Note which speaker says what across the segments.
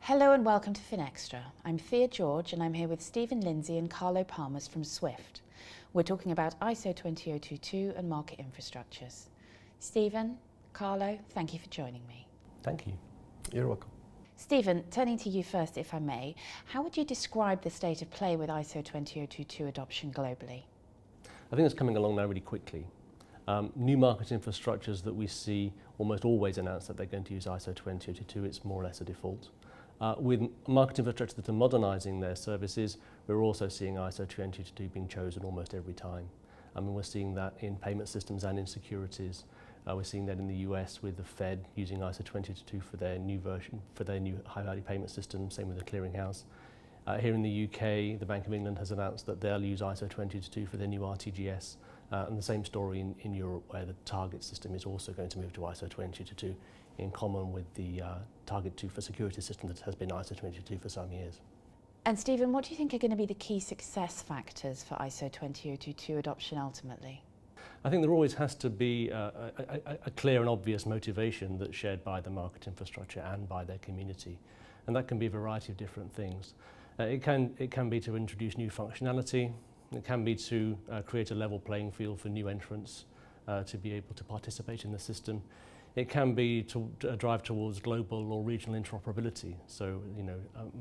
Speaker 1: Hello and welcome to Finextra. I'm Thea George and I'm here with Stephen, Lindsay and Carlo Palmers from Swift. We're talking about ISO 20022 and market infrastructures. Stephen, Carlo, thank you for joining me.
Speaker 2: Thank you.
Speaker 3: You're welcome.
Speaker 1: Stephen, turning to you first if I may, how would you describe the state of play with ISO 20022 adoption globally?
Speaker 2: I think it's coming along now really quickly. New market infrastructures that we see almost always announce that they're going to use ISO 20022, it's more or less a default. With market infrastructures that are modernising their services, we're also seeing ISO 20022 being chosen almost every time. I mean, we're seeing that in payment systems and in securities. We're seeing that in the US with the Fed using ISO 20022 for their new version, for their new high-value payment system, same with the clearinghouse. Here in the UK, the Bank of England has announced that they'll use ISO 20022 for their new RTGS, and the same story in Europe, where the target system is also going to move to ISO 20022 in common with the target 2 for security system that has been ISO 20022 for some years.
Speaker 1: And Stephen, what do you think are going to be the key success factors for ISO 20022 adoption ultimately?
Speaker 2: I think there always has to be a clear and obvious motivation that's shared by the market infrastructure and by their community, and that can be a variety of different things. It can be to introduce new functionality. It can be to create a level playing field for new entrants to be able to participate in the system. It can be to drive towards global or regional interoperability, so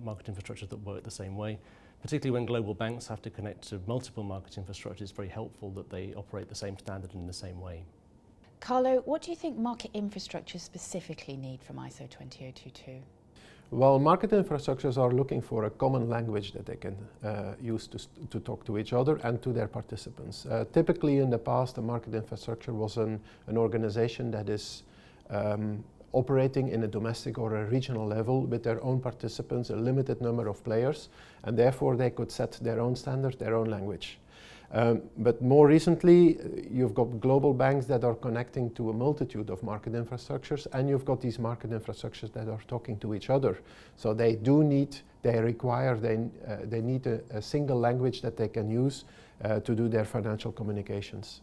Speaker 2: market infrastructures that work the same way. Particularly when global banks have to connect to multiple market infrastructures, it's very helpful that they operate the same standard in the same way.
Speaker 1: Carlo, what do you think market infrastructures specifically need from ISO 20022?
Speaker 3: Well, market infrastructures are looking for a common language that they can use to talk to each other and to their participants. Typically in the past, a market infrastructure was an organization that is operating in a domestic or a regional level with their own participants, a limited number of players, and therefore they could set their own standard, their own language. But more recently, you've got global banks that are connecting to a multitude of market infrastructures, and you've got these market infrastructures that are talking to each other. So they need a single language that they can use to do their financial communications.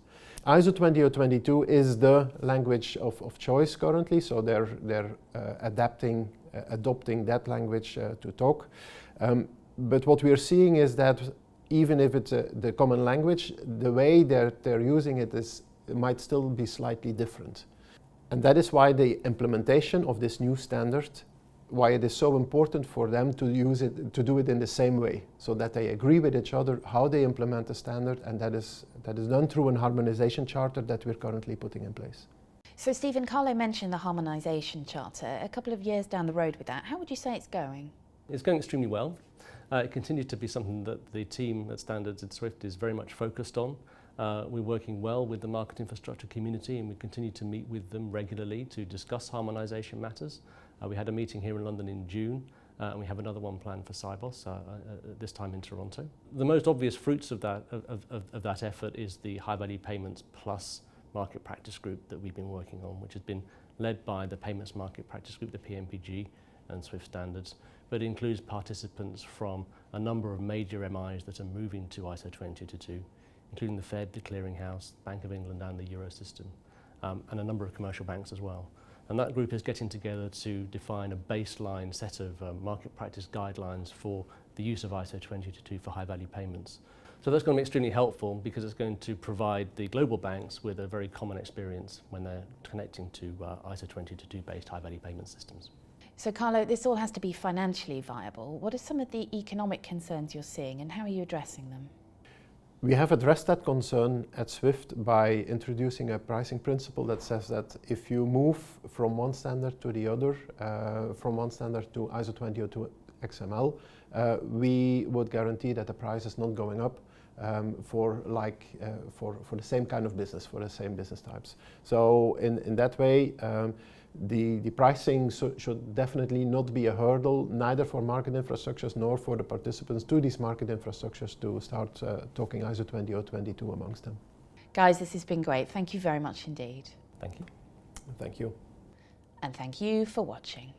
Speaker 3: ISO 20022 is the language of choice currently, so they're adopting that language to talk. But what we're seeing is that even if it's the common language, the way they're using it might still be slightly different. And that is why the implementation of this new standard, why it is so important for them to use it, to do it in the same way, so that they agree with each other how they implement the standard, and that is done through a harmonization charter that we're currently putting in place.
Speaker 1: So Stephen, Carlo mentioned the harmonization charter. A couple of years down the road with that, how would you say it's going?
Speaker 2: It's going extremely well. It continues to be something that the team at Standards at Swift is very much focused on. We're working well with the market infrastructure community, and we continue to meet with them regularly to discuss harmonization matters. We had a meeting here in London in June, and we have another one planned for Sibos, this time in Toronto. The most obvious fruits of that effort is the High Value Payments Plus market practice group that we've been working on, which has been led by the Payments Market Practice Group, the PMPG, and Swift Standards, but includes participants from a number of major MIs that are moving to ISO 20022, including the Fed, the Clearinghouse, Bank of England and the Eurosystem, and a number of commercial banks as well. And that group is getting together to define a baseline set of market practice guidelines for the use of ISO 20022 for high-value payments. So that's going to be extremely helpful because it's going to provide the global banks with a very common experience when they're connecting to ISO 20022-based high-value payment systems.
Speaker 1: So Carlo, this all has to be financially viable. What are some of the economic concerns you're seeing and how are you addressing them?
Speaker 3: We have addressed that concern at Swift by introducing a pricing principle that says that if you move from one standard to the other, from one standard to ISO 20022 XML, we would guarantee that the price is not going up for the same kind of business, for the same business types. So in that way, the pricing should definitely not be a hurdle, neither for market infrastructures nor for the participants to these market infrastructures to start talking ISO 20022 amongst them.
Speaker 1: Guys, this has been great. Thank you very much indeed.
Speaker 2: Thank you.
Speaker 3: Thank you.
Speaker 1: And thank you for watching.